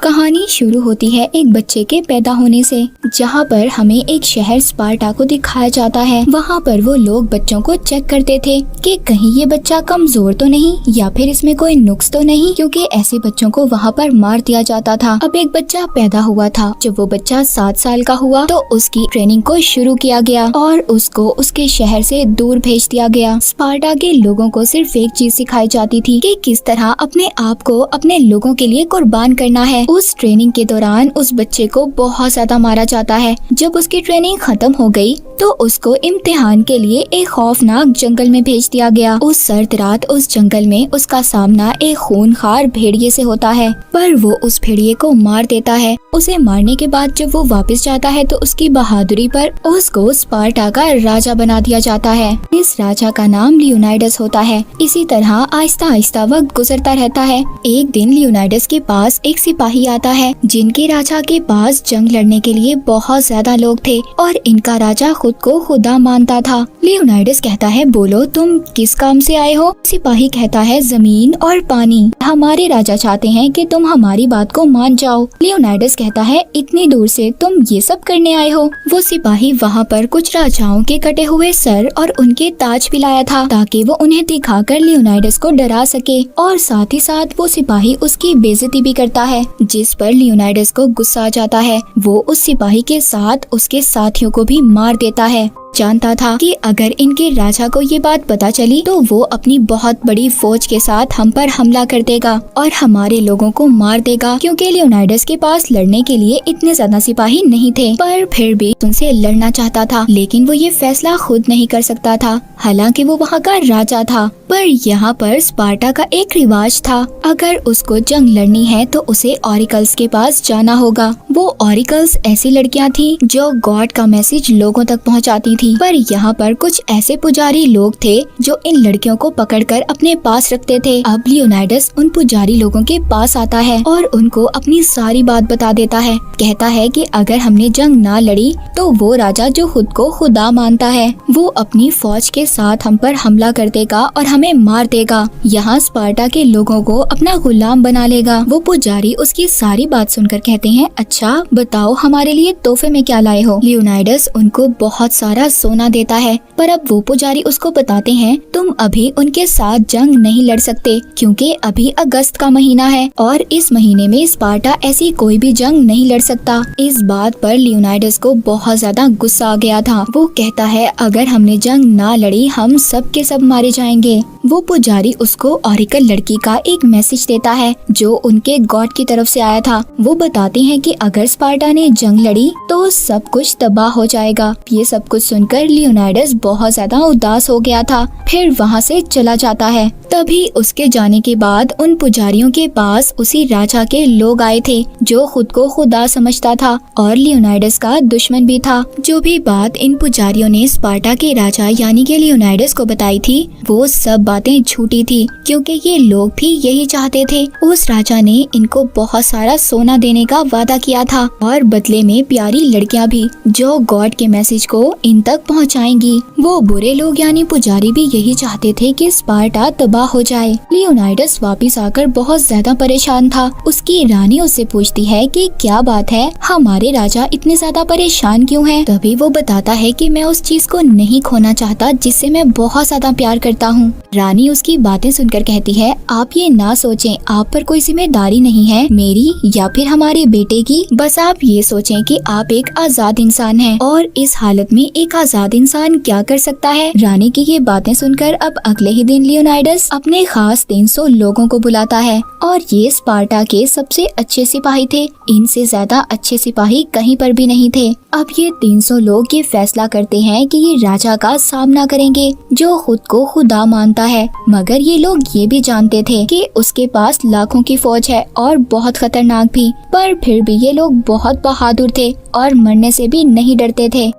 कहानी शुरू होती है एक बच्चे के पैदा होने से, जहाँ पर हमें एक शहर स्पार्टा को दिखाया जाता है। वहाँ पर वो लोग बच्चों को चेक करते थे कि कहीं ये बच्चा कमजोर तो नहीं या फिर इसमें कोई नुक्स तो नहीं, क्योंकि ऐसे बच्चों को वहाँ पर मार दिया जाता था। अब एक बच्चा पैदा हुआ था। जब वो बच्चा 7 साल का हुआ तो उसकी ट्रेनिंग को शुरू किया गया और उसको उसके शहर से दूर भेज दिया गया। स्पार्टा के लोगों को सिर्फ एक चीज सिखाई जाती थी कि किस तरह अपने आप को अपने लोगों के लिए कुर्बान करना है। उस ट्रेनिंग के दौरान उस बच्चे को बहुत ज्यादा मारा जाता है। जब उसकी ट्रेनिंग खत्म हो गई तो उसको इम्तिहान के लिए एक खौफनाक जंगल में भेज दिया गया। उस सर्द रात उस जंगल में उसका सामना एक खूनखार भेड़िए से होता है, पर वो उस भेड़िए को मार देता है। उसे मारने के बाद जब वो वापस जाता है तो उसकी बहादुरी पर उसको स्पार्टा का राजा बना दिया जाता है। इस राजा का नाम लियोनाइडस होता है। इसी तरह आहिस्ता आहिस्ता वक्त गुजरता रहता है। एक दिन लियोनाइडस के पास एक सिपाही आता है, जिनके राजा के पास जंग लड़ने के लिए बहुत ज्यादा लोग थे और इनका राजा खुद को खुदा मानता था। लियोनाइडस कहता है, बोलो तुम किस काम से आए हो? सिपाही कहता है, जमीन और पानी। हमारे राजा चाहते हैं कि तुम हमारी बात को मान जाओ। लियोनाइडस कहता है, इतनी दूर से तुम ये सब करने आए हो? वो सिपाही वहाँ पर कुछ राजाओं के कटे हुए सर और उनके ताज भी लाया था, ताकि वो उन्हें दिखाकर लियोनाइडस को डरा सके, और साथ ही साथ वो सिपाही उसकी बेइज्जती भी करता है, जिस पर लियोनाइडस को गुस्सा आ जाता है। वो उस सिपाही के साथ उसके साथियों को भी मार देता है। जानता था कि अगर इनके राजा को ये बात पता चली तो वो अपनी बहुत बड़ी फौज के साथ हम पर हमला कर देगा और हमारे लोगों को मार देगा, क्योंकि लियोनाइडस के पास लड़ने के लिए इतने ज्यादा सिपाही नहीं थे। पर फिर भी उनसे लड़ना चाहता था, लेकिन वो ये फैसला खुद नहीं कर सकता था, हालांकि वो वहाँ का राजा था। पर यहाँ पर स्पार्टा का एक रिवाज था, अगर उसको जंग लड़नी है तो उसे ऑरिकल्स के पास जाना होगा। वो ऑरिकल्स ऐसी लड़कियाँ थी जो गॉड का मैसेज लोगों तक पहुँचाती थी। पर यहाँ पर कुछ ऐसे पुजारी लोग थे जो इन लड़कियों को पकड़कर अपने पास रखते थे। अब लियोनाइडस उन पुजारी लोगों के पास आता है और उनको अपनी सारी बात बता देता है। कहता है कि अगर हमने जंग ना लड़ी तो वो राजा जो खुद को खुदा मानता है, वो अपनी फौज के साथ हम पर हमला कर देगा और हमें मार देगा। यहाँ स्पार्टा के लोगों को अपना गुलाम बना लेगा। वो पुजारी उसकी सारी बात सुनकर कहते हैं, अच्छा बताओ हमारे लिए तोहफे में क्या लाए हो? लियोनाइडस उनको बहुत सारा सोना देता है, पर अब वो पुजारी उसको बताते हैं, तुम अभी उनके साथ जंग नहीं लड़ सकते, क्योंकि अभी अगस्त का महीना है और इस महीने में स्पार्टा ऐसी कोई भी जंग नहीं लड़ सकता। इस बात पर लियोनाइडस को बहुत ज्यादा गुस्सा आ गया था। वो कहता है, अगर हमने जंग ना लड़ी हम सब के सब मारे जाएंगे। वो पुजारी उसको ऑरिकल लड़की का एक मैसेज देता है जो उनके गॉड की तरफ से आया था। वो बताते हैं कि अगर स्पार्टा ने जंग लड़ी तो सब कुछ तबाह हो जाएगा। ये सब कुछ सुनकर लियोनाइडस बहुत ज्यादा उदास हो गया था, फिर वहाँ से चला जाता है। तभी उसके जाने के बाद उन पुजारियों के पास उसी राजा के लोग आए थे जो खुद को खुदा समझता था और लियोनाइडस का दुश्मन भी था। जो भी बात इन पुजारियों ने स्पार्टा के राजा यानी कि लियोनाइडस को बताई थी, वो सब बातें झूठी थी, क्योंकि ये लोग भी यही चाहते थे। उस राजा ने इनको बहुत सारा सोना देने का वादा किया था और बदले में प्यारी लड़कियां भी, जो गॉड के मैसेज को इन तक पहुंचाएंगी। वो बुरे लोग यानी पुजारी भी यही चाहते थे कि स्पार्टा तबाह हो जाए। लियोनाइडस वापस आकर बहुत ज्यादा परेशान था। उसकी रानी उससे पूछती है कि क्या बात है, हमारे राजा इतने ज्यादा परेशान क्यों हैं? तभी वो बताता है कि मैं उस चीज को नहीं खोना चाहता जिससे मैं बहुत ज्यादा प्यार करता हूँ। रानी उसकी बातें सुनकर कहती है, आप ये ना सोचें, आप पर कोई जिम्मेदारी नहीं है मेरी या फिर हमारे बेटे की। बस आप ये सोचें कि आप एक आजाद इंसान हैं और इस हालत में एक आजाद इंसान क्या कर सकता है। रानी की ये बातें सुनकर अब अगले ही दिन लियोनाइडस अपने खास 300 लोगों को बुलाता है और ये स्पार्टा के सबसे अच्छे सिपाही थे। इनसे ज्यादा अच्छे सिपाही कहीं पर भी नहीं थे। अब ये 300 लोग ये फैसला करते हैं कि ये राजा का सामना करेंगे जो खुद को खुदा मानता है, मगर ये लोग ये भी जानते थे कि उसके पास लाखों की फौज है और बहुत खतरनाक भी। पर फिर भी ये लोग बहुत बहादुर थे और मरने से भी नहीं डरते थे।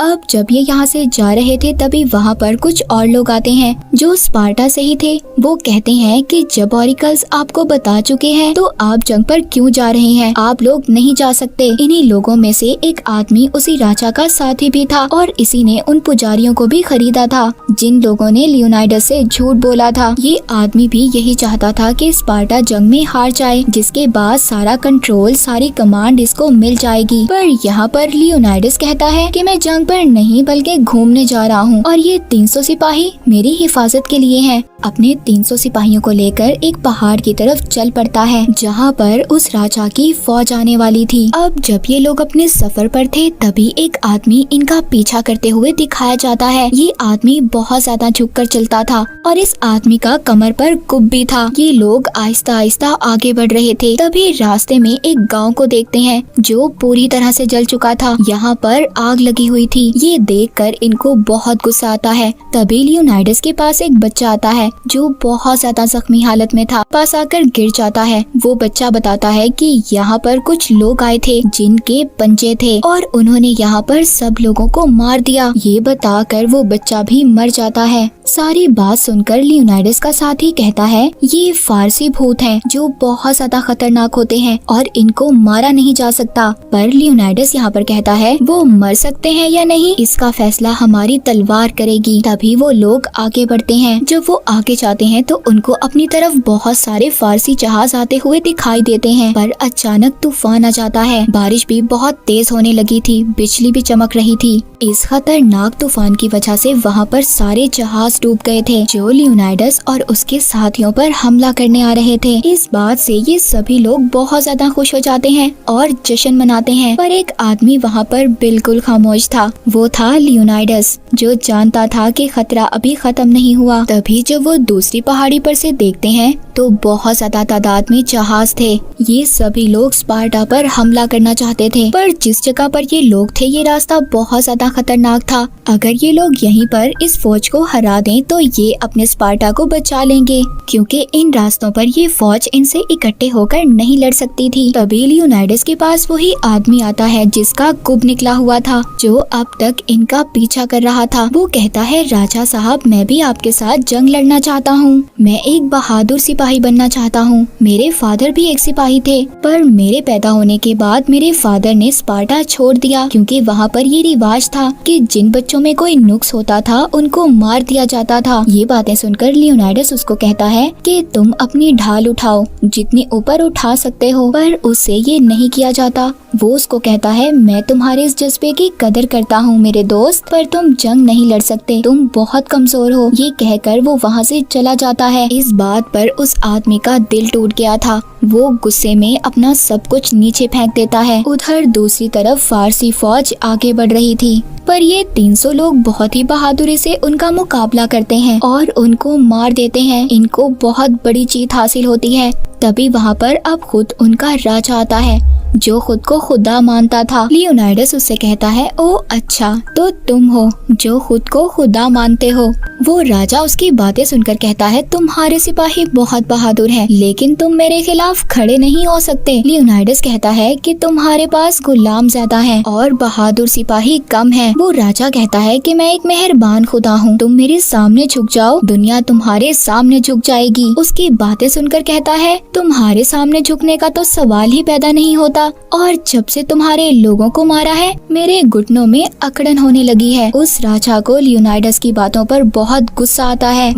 अब जब ये यहाँ से जा रहे थे तभी वहाँ पर कुछ और लोग आते हैं जो स्पार्टा से ही थे। वो कहते हैं कि जब ऑरिकल्स आपको बता चुके हैं तो आप जंग पर क्यों जा रहे हैं, आप लोग नहीं जा सकते। इन्हीं लोगों में से एक आदमी उसी राजा का साथी भी था और इसी ने उन पुजारियों को भी खरीदा था जिन लोगों ने लियोनाइडस से झूठ बोला था। ये आदमी भी यही चाहता था कि स्पार्टा जंग में हार जाए, जिसके बाद सारा कंट्रोल, सारी कमांड इसको मिल जाएगी। पर यहाँ पर लियोनाइडस कहता है कि मैं जंग पर नहीं बल्कि घूमने जा रहा हूँ और ये 300 सिपाही मेरी हिफाजत के लिए हैं। अपने 300 सिपाहियों को लेकर एक पहाड़ की तरफ चल पड़ता है जहाँ पर उस राजा की फौज आने वाली थी। अब जब ये लोग अपने सफर पर थे तभी एक आदमी इनका पीछा करते हुए दिखाया जाता है। ये आदमी बहुत ज्यादा झुककर चलता था और इस आदमी का कमर पर कुब भी था। ये लोग आहिस्ता आहिस्ता आगे बढ़ रहे थे। तभी रास्ते में एक गांव को देखते हैं जो पूरी तरह से जल चुका था। यहाँ पर आग लगी हुई थी। ये देखकर इनको बहुत गुस्सा आता है। तभी लियोनाइडस के पास एक बच्चा आता है जो बहुत ज्यादा जख्मी हालत में था। पास आकर गिर जाता है। वो बच्चा बताता है कि यहाँ पर कुछ लोग आए थे जिनके पंजे थे और उन्होंने यहाँ पर सब लोगों को मार दिया। ये बताकर वो बच्चा भी मर जाता है। सारी बात सुनकर लियोनाइडस का साथी कहता है ये फारसी भूत हैं जो बहुत ज्यादा खतरनाक होते हैं और इनको मारा नहीं जा सकता। पर लियोनाइडस यहाँ पर कहता है वो मर सकते हैं या नहीं इसका फैसला हमारी तलवार करेगी। तभी वो लोग आगे बढ़ते हैं। जब वो आगे जाते हैं तो उनको अपनी तरफ बहुत सारे फारसी जहाज आते हुए दिखाई देते हैं। पर अचानक तूफान आ जाता है। बारिश भी बहुत तेज होने लगी थी, बिजली भी चमक रही थी। इस खतरनाक तूफान की वजह से वहाँ पर सारे जहाज डूब गए थे जो लियोनाइडस और उसके साथियों पर हमला करने आ रहे थे। इस बात से ये सभी लोग बहुत ज्यादा खुश हो जाते हैं और जश्न मनाते हैं। पर एक आदमी वहाँ पर बिल्कुल खामोश था। वो था लियोनाइडस जो जानता था कि खतरा अभी खत्म नहीं हुआ। तभी जब वो दूसरी पहाड़ी पर से देखते हैं तो बहुत ज्यादा तादाद में जहाज थे। ये सभी लोग स्पार्टा पर हमला करना चाहते थे। पर जिस जगह पर ये लोग थे ये रास्ता बहुत ज्यादा खतरनाक था। अगर ये लोग यहीं पर इस फौज को हरा दें तो ये अपने स्पार्टा को बचा लेंगे, क्योंकि इन रास्तों पर ये फौज इनसे इकट्ठे होकर नहीं लड़ सकती थी। तभी लियोनाइडस के पास वही आदमी आता है जिसका कुब निकला हुआ था, जो अब तक इनका पीछा कर रहा था। वो कहता है राजा साहब, मैं भी आपके साथ जंग लड़ना चाहता हूँ। मैं एक बहादुर सिपाही बनना चाहता हूँ। मेरे फादर भी एक सिपाही थे, पर मेरे पैदा होने के बाद मेरे फादर ने स्पार्टा छोड़ दिया, क्योंकि वहाँ पर ये रिवाज था कि जिन बच्चों में कोई नुक्स होता था उनको मार दिया जाता था। ये बातें सुनकर लियोनाइडस उसको कहता है कि तुम अपनी ढाल उठाओ, जितनी ऊपर उठा सकते हो, पर उससे ये नहीं किया जाता। वो उसको कहता है मैं तुम्हारे इस जज्बे की कदर करता हूँ मेरे दोस्त, पर तुम जंग नहीं लड़ सकते, तुम बहुत कमजोर हो। ये कहकर वो वहाँ से चला जाता है। इस बात पर उस आदमी का दिल टूट गया था। वो गुस्से में अपना सब कुछ नीचे फेंक देता है। उधर दूसरी तरफ फारसी फौज आगे बढ़ रही थी, पर ये 300 लोग बहुत ही बहादुरी से उनका मुकाबला करते हैं और उनको मार देते हैं। इनको बहुत बड़ी जीत हासिल होती है। तभी वहाँ पर अब खुद उनका राजा आता है जो खुद को खुदा मानता था। लियोनाइडस उससे कहता है ओ अच्छा, तो तुम हो जो खुद को खुदा मानते हो। वो राजा उसकी बातें सुनकर कहता है तुम्हारे सिपाही बहुत बहादुर हैं, लेकिन तुम मेरे खिलाफ खड़े नहीं हो सकते। लियोनाइडस कहता है कि तुम्हारे पास गुलाम ज्यादा हैं और बहादुर सिपाही कम हैं। वो राजा कहता है कि मैं एक मेहरबान खुदा हूँ, तुम मेरे सामने झुक जाओ, दुनिया तुम्हारे सामने झुक जाएगी। उसकी बातें सुनकर कहता है तुम्हारे सामने झुकने का तो सवाल ही पैदा नहीं होता, और जब से तुम्हारे लोगों को मारा है मेरे घुटनों में अकड़न होने लगी है। उस राजा को लियोनाइडस की बातों पर बहुत गुस्सा आता है।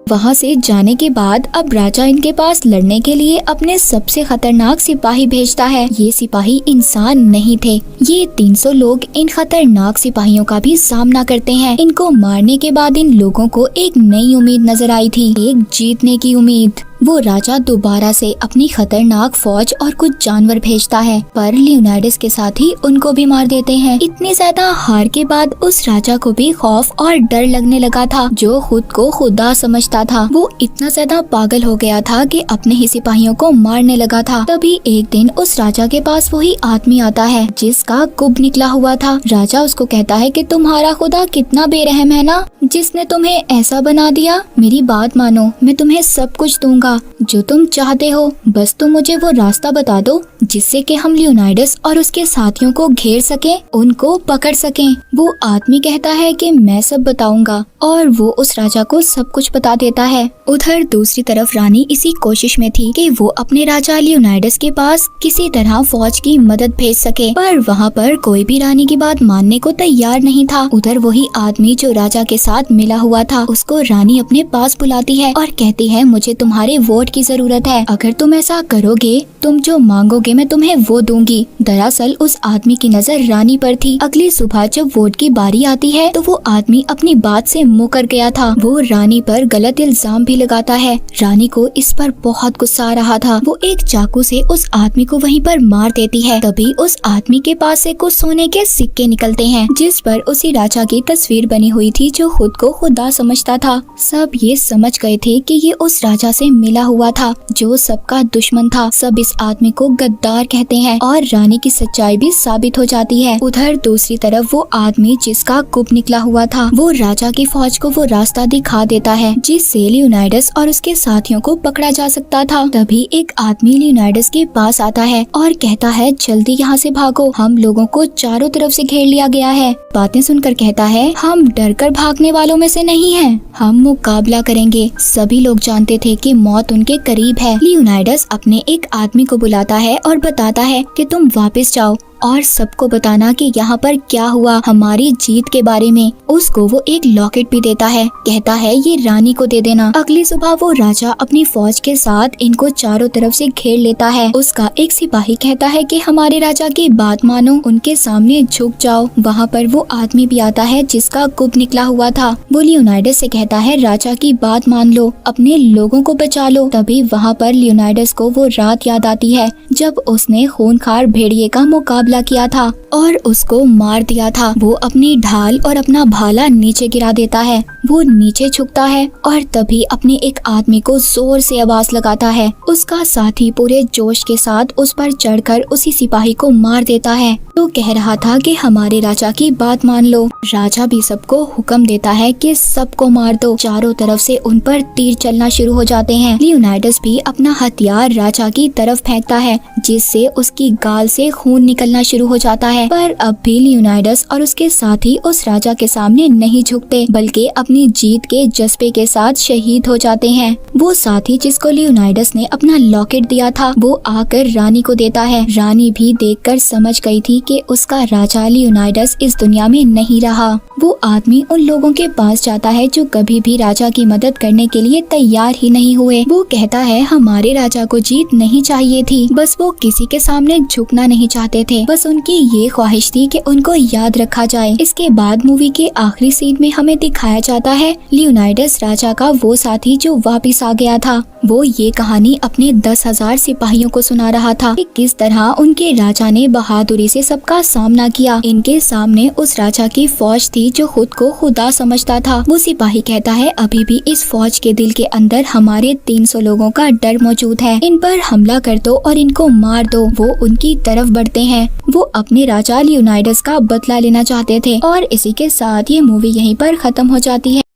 वहाँ से जाने के बाद अब राजा इनके पास लड़ने के लिए अपने सबसे खतरनाक सिपाही भेजता है। ये सिपाही इंसान नहीं थे। ये 300 लोग इन खतरनाक सिपाहियों का भी सामना करते हैं। इनको मारने के बाद इन लोगों को एक नई उम्मीद नजर आई थी, एक जीतने की उम्मीद। वो राजा दोबारा से अपनी खतरनाक फौज और कुछ जानवर भेजता है, पर लियोनाइडस के साथ ही उनको भी मार देते हैं। इतनी ज्यादा हार के बाद उस राजा को भी खौफ और डर लगने लगा था, जो खुद को खुदा समझता था। वो इतना ज्यादा पागल हो गया था कि अपने ही सिपाहियों को मारने लगा था। तभी एक दिन उस राजा के पास वही आदमी आता है जिसका कुब निकला हुआ था। राजा उसको कहता है कि तुम्हारा खुदा कितना बेरहम है ना, जिसने तुम्हें ऐसा बना दिया। मेरी बात मानो, मैं तुम्हें सब कुछ दूंगा, दूंगा जो तुम चाहते हो, बस तुम मुझे वो रास्ता बता दो जिससे कि हम लियोनाइडस और उसके साथियों को घेर सकें, उनको पकड़ सकें। वो आदमी कहता है कि मैं सब बताऊंगा और वो उस राजा को सब कुछ बता देता है। उधर दूसरी तरफ रानी इसी कोशिश में थी कि वो अपने राजा लियोनाइडस के पास किसी तरह फौज की मदद भेज सके, पर वहाँ पर कोई भी रानी की बात मानने को तैयार नहीं था। उधर वही आदमी जो राजा के साथ मिला हुआ था, उसको रानी अपने पास बुलाती है और कहती है मुझे तुम्हारे वोट की जरूरत है, अगर तुम ऐसा करोगे, तुम जो मांगोगे मैं तुम्हें वो दूंगी। दरअसल उस आदमी की नजर रानी पर थी। अगली सुबह जब वोट की बारी आती है तो वो आदमी अपनी बात से मुकर गया था। वो रानी पर गलत इल्जाम भी लगाता है। रानी को इस पर बहुत गुस्सा आ रहा था। वो एक चाकू से उस आदमी को वहीं पर मार देती है। तभी उस आदमी के पास से कुछ सोने के सिक्के निकलते हैं जिस पर उसी राजा की तस्वीर बनी हुई थी जो खुद को खुदा समझता था। सब ये समझ गए थे कि ये उस राजा से मिला हुआ था जो सबका दुश्मन था। सब इस आदमी को गद्दार कहते हैं और रानी की सच्चाई भी साबित हो जाती है। उधर दूसरी तरफ वो आदमी जिसका गुप्त निकला हुआ था, वो राजा की फौज को वो रास्ता दिखा देता है जिससे लियोनाइडस और उसके साथियों को पकड़ा जा सकता था। तभी एक आदमी लियोनाइडस के पास आता है और कहता है जल्दी यहाँ से भागो, हम लोगों को चारों तरफ से घेर लिया गया है। बातें सुनकर कहता है हम डरकर भागने वालों में से नहीं हैं, हम मुकाबला करेंगे। सभी लोग जानते थे कि मौत उनके करीब है। लियोनाइडस अपने एक आदमी को बुलाता है और बताता है कि तुम वापस जाओ और सबको बताना कि यहाँ पर क्या हुआ हमारी जीत के बारे में। उसको वो एक लॉकेट भी देता है, कहता है ये रानी को दे देना। अगली सुबह वो राजा अपनी फौज के साथ इनको चारों तरफ से घेर लेता है। उसका एक सिपाही कहता है कि हमारे राजा की बात मानो, उनके सामने झुक जाओ। वहाँ पर वो आदमी भी आता है जिसका गुप्त निकला हुआ था। वो लियोनाइडस से कहता है राजा की बात मान लो, अपने लोगों को बचा लो। तभी वहाँ पर लियोनाइडस को वो रात याद आती है जब उसने खूंखार भेड़िए का मुकाबला किया था और उसको मार दिया था। वो अपनी ढाल और अपना भाला नीचे गिरा देता है। वो नीचे झुकता है और तभी अपने एक आदमी को जोर से आवाज लगाता है। उसका साथी पूरे जोश के साथ उस पर चढ़कर उसी सिपाही को मार देता है। तो कह रहा था कि हमारे राजा की बात मान लो। राजा भी सबको हुक्म देता है कि सबको मार दो। चारों तरफ से उन पर तीर चलना शुरू हो जाते हैं। लियोनाइडस भी अपना हथियार राजा की तरफ फेंकता है जिससे उसकी गाल से खून निकलना शुरू हो जाता है। पर अब भी लियोनाइडस और उसके साथी उस राजा के सामने नहीं झुकते बल्कि अपनी जीत के जज्बे के साथ शहीद हो जाते हैं। वो साथी जिसको लियोनाइडस ने अपना लॉकेट दिया था वो आकर रानी को देता है। रानी भी देखकर समझ गई थी कि उसका राजा लियोनाइडस इस दुनिया में नहीं रहा। वो आदमी उन लोगों के पास जाता है जो कभी भी राजा की मदद करने के लिए तैयार ही नहीं हुए। वो कहता है हमारे राजा को जीत नहीं चाहिए थी, बस वो किसी के सामने झुकना नहीं चाहते थे। बस उनकी ये ख्वाहिश थी कि उनको याद रखा जाए। इसके बाद मूवी के आखिरी सीन में हमें दिखाया जाता है लियोनाइडस राजा का वो साथी जो वापस आ गया था। वो ये कहानी अपने 10,000 सिपाहियों को सुना रहा था कि किस तरह उनके राजा ने बहादुरी से सबका सामना किया। इनके सामने उस राजा की फौज थी जो खुद को खुदा समझता था। वो सिपाही कहता है अभी भी इस फौज के दिल के अंदर हमारे 300 लोगों का डर मौजूद है, इन पर हमला कर दो और इनको मार दो। वो उनकी तरफ बढ़ते हैं। वो अपने राजा लियोनाइडस का बदला लेना चाहते थे और इसी के साथ ये मूवी यहीं पर खत्म हो जाती है।